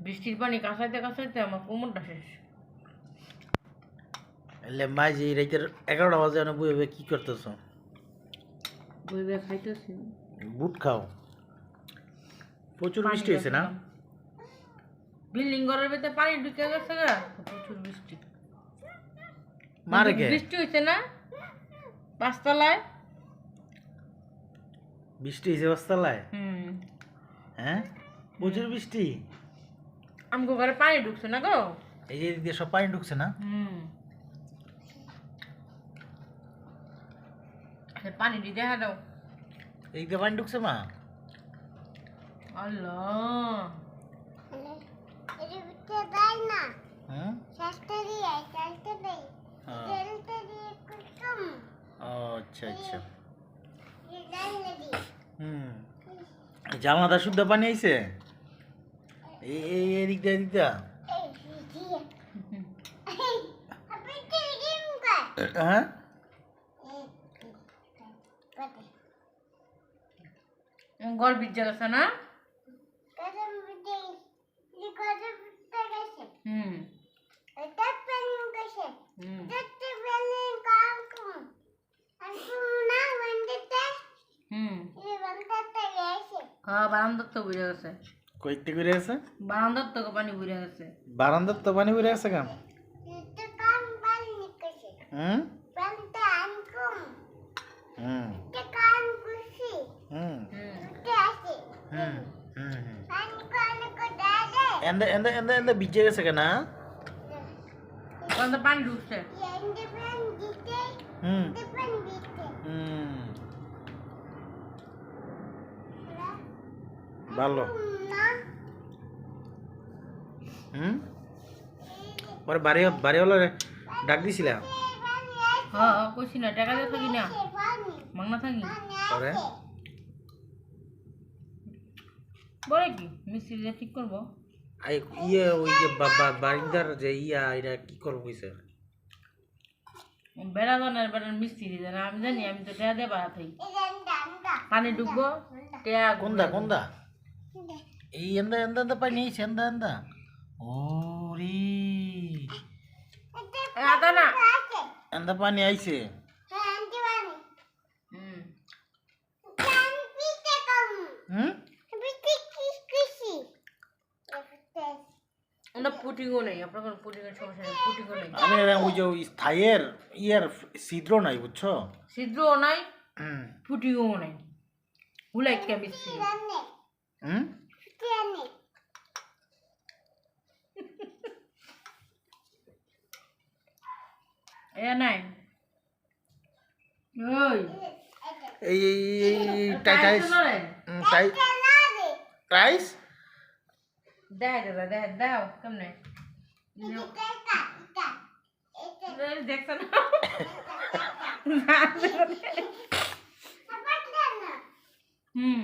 বৃষ্টির পানি কাঁচাইতে কাঁচাইতে আমার কোমরটা শেষ। এলে মাঝে রাতের 11টা বাজে না বইবে কি করতেছ? বইবে খাইতেছি। বুট খাও। প্রচুর বৃষ্টি হয়েছে না? বিল্ডিং ঘরের ভিতরে পানি ঢুকে গেছে গা, প্রচুর বৃষ্টি। মারে কে? বৃষ্টি হয়েছে না 5 তলায়? বৃষ্টি হয়েছে 5 তলায়? হ্যাঁ প্রচুর বৃষ্টি। আমগো ঘরে পানি ঢুকছে না গো। এই যে এদিকে সব পানি ঢুকছে না? পানি দি দেখা দাও। এইদিকে পানি ঢুকছে মা? আল্লাহ আচ্ছা আচ্ছা জামাটা শুদ্ধ পানি আইছে? এই এদিক দিয়ে এদিক দিয়ে হ্যাঁ ঘর ভিজে গেছে না? বারান্দার তো বুঝে গেছে। কইতে করে গেছে? বারান্দার তো পানি বুঝে গেছে। বারান্দার তো পানি বুঝে গেছে কেন? হুম হুম হুম এন্দা এন্দা এন্দা এন্দা ভিজে গেছে কেন? বারান্দা পানি ঢুকছে। হুম হুম ভালো। পরে বাড়িওয়ালা ডাক দিছিলাম? হ্যাঁ কইছি না টাকা দিয়ে থাকি না, মাংনা থাকি। পরে বলে কি মিস্ত্রি দিয়ে ঠিক করবো। ইয়ে ওই যে বারিন্দার যে এটা কি করবো কইছে? বেড়া জানার বেড়ার মিস্ত্রি জানা, আমি জানি। আমি তো টেয়া দিয়ে বাড়া থাকি। পানি ঢুকবো টেয়া। কোনদা কোনদা এই এন্দা এন্দা এন্দা পানি আইছে এন্দা এন্দা। ওরে আদা না এন্দা পানি আইছে। পুটিংও নেই আপনার, কোনো পুটিংয়ের সমস্যা নেই, পুটিংও নেই। আমি ওই যে থাইয়ের ছিদ্র নাই বুঝছো? ছিদ্রও নাই, পুটিংও নাই, হুলাই কে মিস্ত্রি। এ নাই ওই এই টাইস টাইস দাও কেমনে দেখছো না? হুম